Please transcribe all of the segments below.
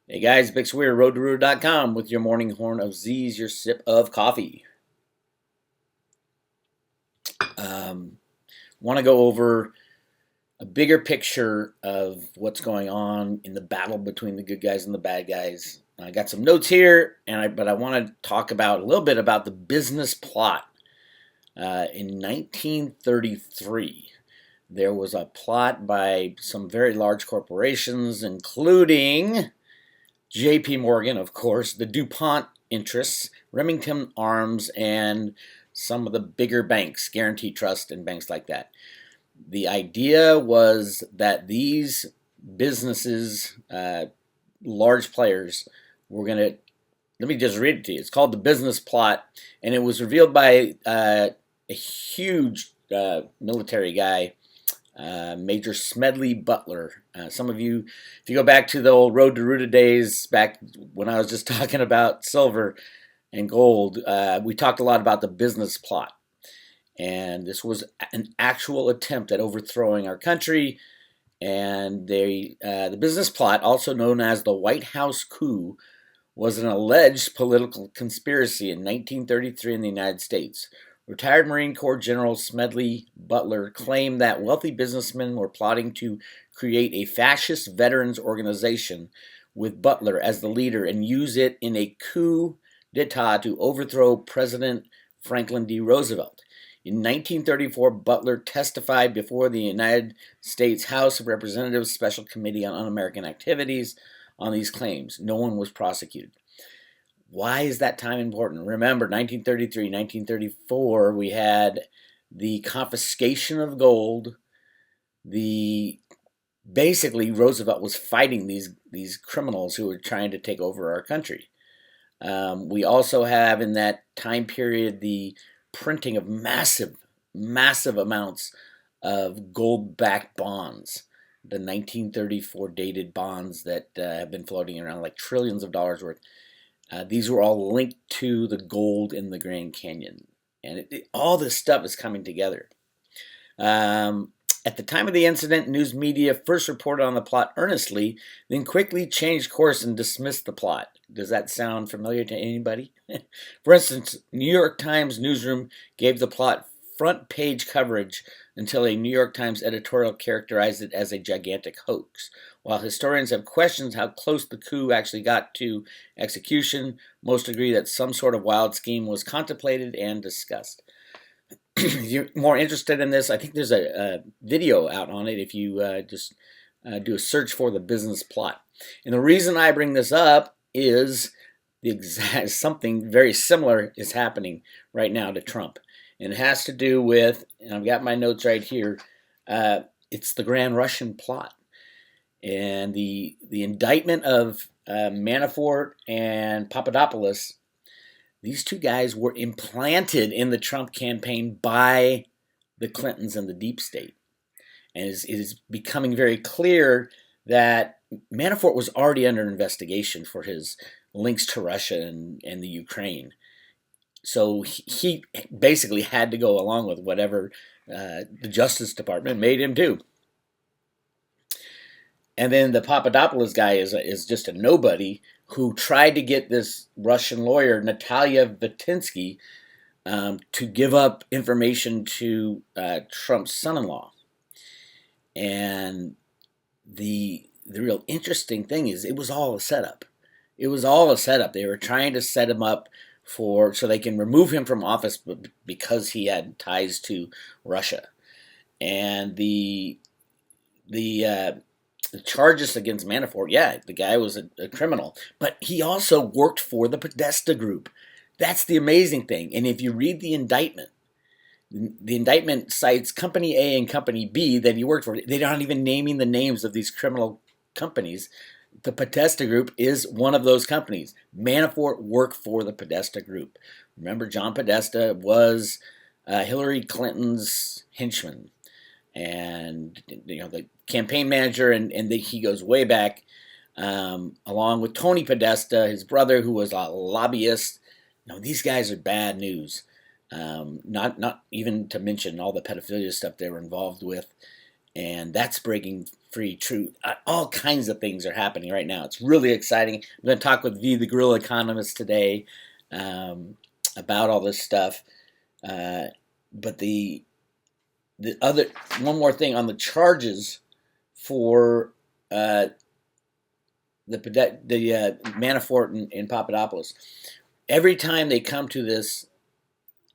Hey guys, Big Weir, roadtoroota.com with your morning horn of Z's, your sip of coffee. Um, Want to go over a bigger picture of what's going on in the battle between the good guys and the bad guys. I got some notes here, but I want to talk about a little bit about the business plot. In 1933, there was a plot by some very large corporations, including J.P. Morgan, of course, the DuPont interests, Remington Arms, and some of the bigger banks, Guarantee Trust and banks like that. The idea was that these businesses, large players, were going to. Let me just read it to you. It's called The Business Plot, and it was revealed by a huge military guy, Major Smedley Butler. Some of you, if you go back to the old Road to Ruta days, back when I was just talking about silver and gold, we talked a lot about the business plot. And this was an actual attempt at overthrowing our country. And the business plot, also known as the White House coup, was an alleged political conspiracy in 1933 in the United States. Retired Marine Corps General Smedley Butler claimed that wealthy businessmen were plotting to create a fascist veterans organization with Butler as the leader and use it in a coup d'etat to overthrow President Franklin D. Roosevelt. In 1934, Butler testified before the United States House of Representatives Special Committee on Un-American Activities on these claims. No one was prosecuted. Why is that time important? Remember, 1933, 1934, we had the confiscation of gold. Basically, Roosevelt was fighting these criminals who were trying to take over our country. We also have in that time period the printing of massive amounts of gold-backed bonds. The 1934 dated bonds that have been floating around, like trillions of dollars worth. These were all linked to the gold in the Grand Canyon. And all this stuff is coming together. At the time of the incident, news media first reported on the plot earnestly, then quickly changed course and dismissed the plot. Does that sound familiar to anybody? For instance, New York Times newsroom gave the plot front page coverage until a New York Times editorial characterized it as a gigantic hoax. While historians have questions how close the coup actually got to execution, most agree that some sort of wild scheme was contemplated and discussed. If you're more interested in this, I think there's a video out on it if you just do a search for the business plot. And the reason I bring this up is something very similar is happening right now to Trump. And it has to do with, and I've got my notes right here, it's the Grand Russian plot. And the indictment of Manafort and Papadopoulos, these two guys were implanted in the Trump campaign by the Clintons and the deep state. And it is becoming very clear that Manafort was already under investigation for his links to Russia and the Ukraine. So he basically had to go along with whatever the Justice Department made him do. And then the Papadopoulos guy is just a nobody who tried to get this Russian lawyer, Natalia Vitinsky, to give up information to Trump's son-in-law. And the real interesting thing is it was all a setup. It was all a setup. They were trying to set him up so they can remove him from office because he had ties to Russia. And the charges against Manafort, yeah, the guy was a criminal, but he also worked for the Podesta Group. That's the amazing thing. And if you read the indictment cites Company A and Company B that he worked for. They're not even naming the names of these criminal companies. The Podesta Group is one of those companies. Manafort worked for the Podesta Group. Remember, John Podesta was Hillary Clinton's henchman, and the campaign manager, and he goes way back, along with Tony Podesta, his brother, who was a lobbyist. These guys are bad news. Not even to mention all the pedophilia stuff they were involved with, and that's breaking free truth. All kinds of things are happening right now. It's really exciting. I'm going to talk with V, the Guerrilla Economist, today about all this stuff. But the other one more thing on the charges for the Manafort and Papadopoulos. Every time they come to this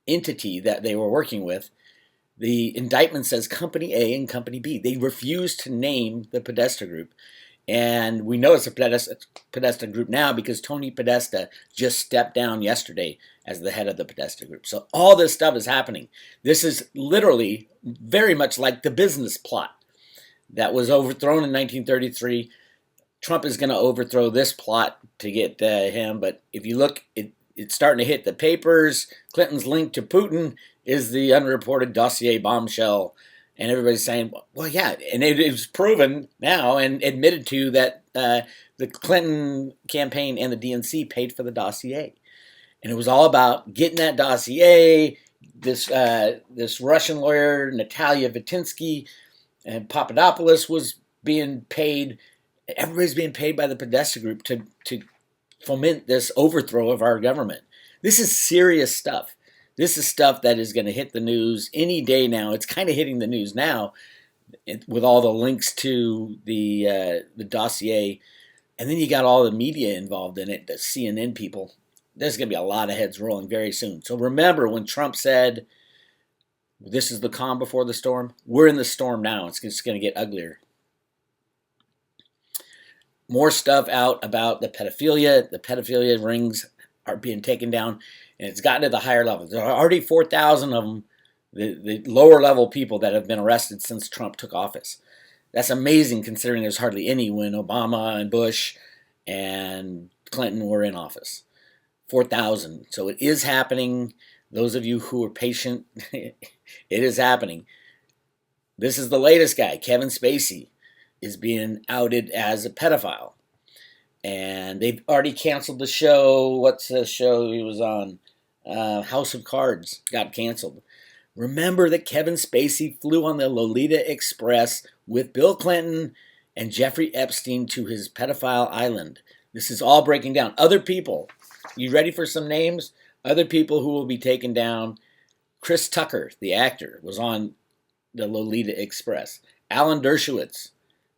entity that they were working with, the indictment says Company A and Company B. They refuse to name the Podesta Group. And we know it's a Podesta Group now because Tony Podesta just stepped down yesterday as the head of the Podesta Group. So all this stuff is happening. This is literally very much like the business plot that was overthrown in 1933. Trump is going to overthrow this plot to get him. But if you look, it's starting to hit the papers. Clinton's link to Putin is the unreported dossier bombshell. And everybody's saying, well, yeah. And it is proven now and admitted to that the Clinton campaign and the DNC paid for the dossier. And it was all about getting that dossier. This Russian lawyer, Natalia Vitinsky, and Papadopoulos was being paid. Everybody's being paid by the Podesta Group to foment this overthrow of our government. This is serious stuff. This is stuff that is going to hit the news any day now. It's kind of hitting the news now with all the links to the dossier. And then you got all the media involved in it, the CNN people. There's going to be a lot of heads rolling very soon. So remember when Trump said, this is the calm before the storm? We're in the storm now. It's just going to get uglier. More stuff out about the pedophilia. The pedophilia rings are being taken down, and it's gotten to the higher levels. There are already 4,000 of them, the lower level people that have been arrested since Trump took office. That's amazing considering there's hardly any when Obama and Bush and Clinton were in office. 4,000. So it is happening. Those of you who are patient, it is happening. This is the latest guy, Kevin Spacey, is being outed as a pedophile. And they've already canceled the show. What's the show he was on? House of Cards got canceled. Remember that Kevin Spacey flew on the Lolita Express with Bill Clinton and Jeffrey Epstein to his pedophile island. This is all breaking down. Other people, you ready for some names? Other people who will be taken down. Chris Tucker, the actor, was on the Lolita Express. Alan Dershowitz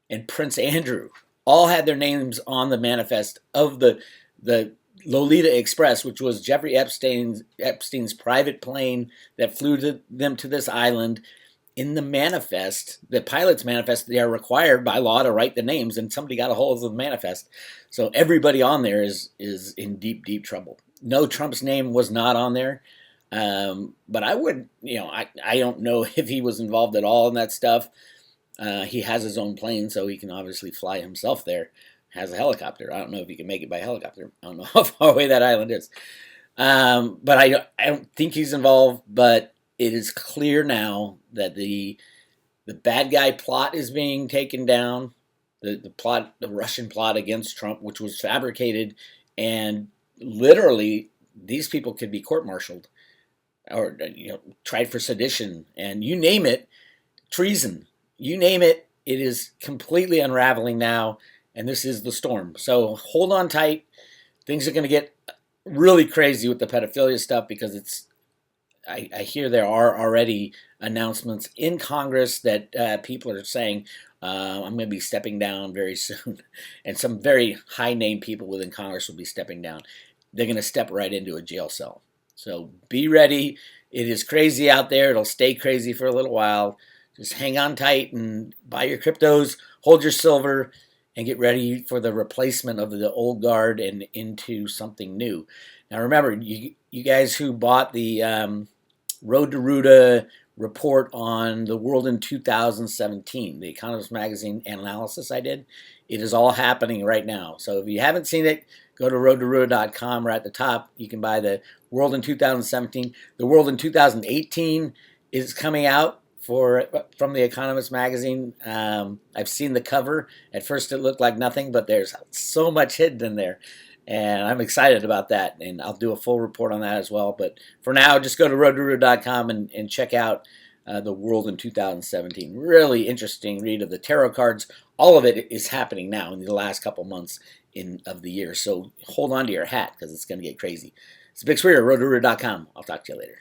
and Prince Andrew all had their names on the manifest of the Lolita Express, which was Jeffrey Epstein's private plane that flew them to this island. In the manifest, the pilot's manifest, they are required by law to write the names, and somebody got a hold of the manifest. So everybody on there is in deep, deep trouble. No, Trump's name was not on there. But I would, I don't know if he was involved at all in that stuff. He has his own plane, so he can obviously fly himself there. Has a helicopter. I don't know if he can make it by helicopter. I don't know how far away that island is. But I don't think he's involved. But it is clear now that the bad guy plot is being taken down. The Russian plot against Trump, which was fabricated, and literally these people could be court-martialed or tried for sedition, and you name it, treason. You name it, it is completely unraveling now, and this is the storm. So hold on tight. Things are going to get really crazy with the pedophilia stuff because I hear there are already announcements in Congress that people are saying, I'm going to be stepping down very soon. And some very high-name people within Congress will be stepping down. They're going to step right into a jail cell. So be ready. It is crazy out there. It'll stay crazy for a little while. Just hang on tight and buy your cryptos, hold your silver, and get ready for the replacement of the old guard and into something new. Now remember, you guys who bought the Road to Ruta report on the world in 2017, the Economist Magazine analysis I did, it is all happening right now. So if you haven't seen it, go to roadtoruta.com. Right at the top, you can buy the world in 2017. The world in 2018 is coming out from the Economist magazine. I've seen the cover. At first it looked like nothing, but there's so much hidden in there. And I'm excited about that. And I'll do a full report on that as well. But for now, just go to roadtoruta.com and check out the world in 2017. Really interesting read of the tarot cards. All of it is happening now in the last couple months of the year. So hold on to your hat because it's going to get crazy. It's Big Weir, roadrooter.com. I'll talk to you later.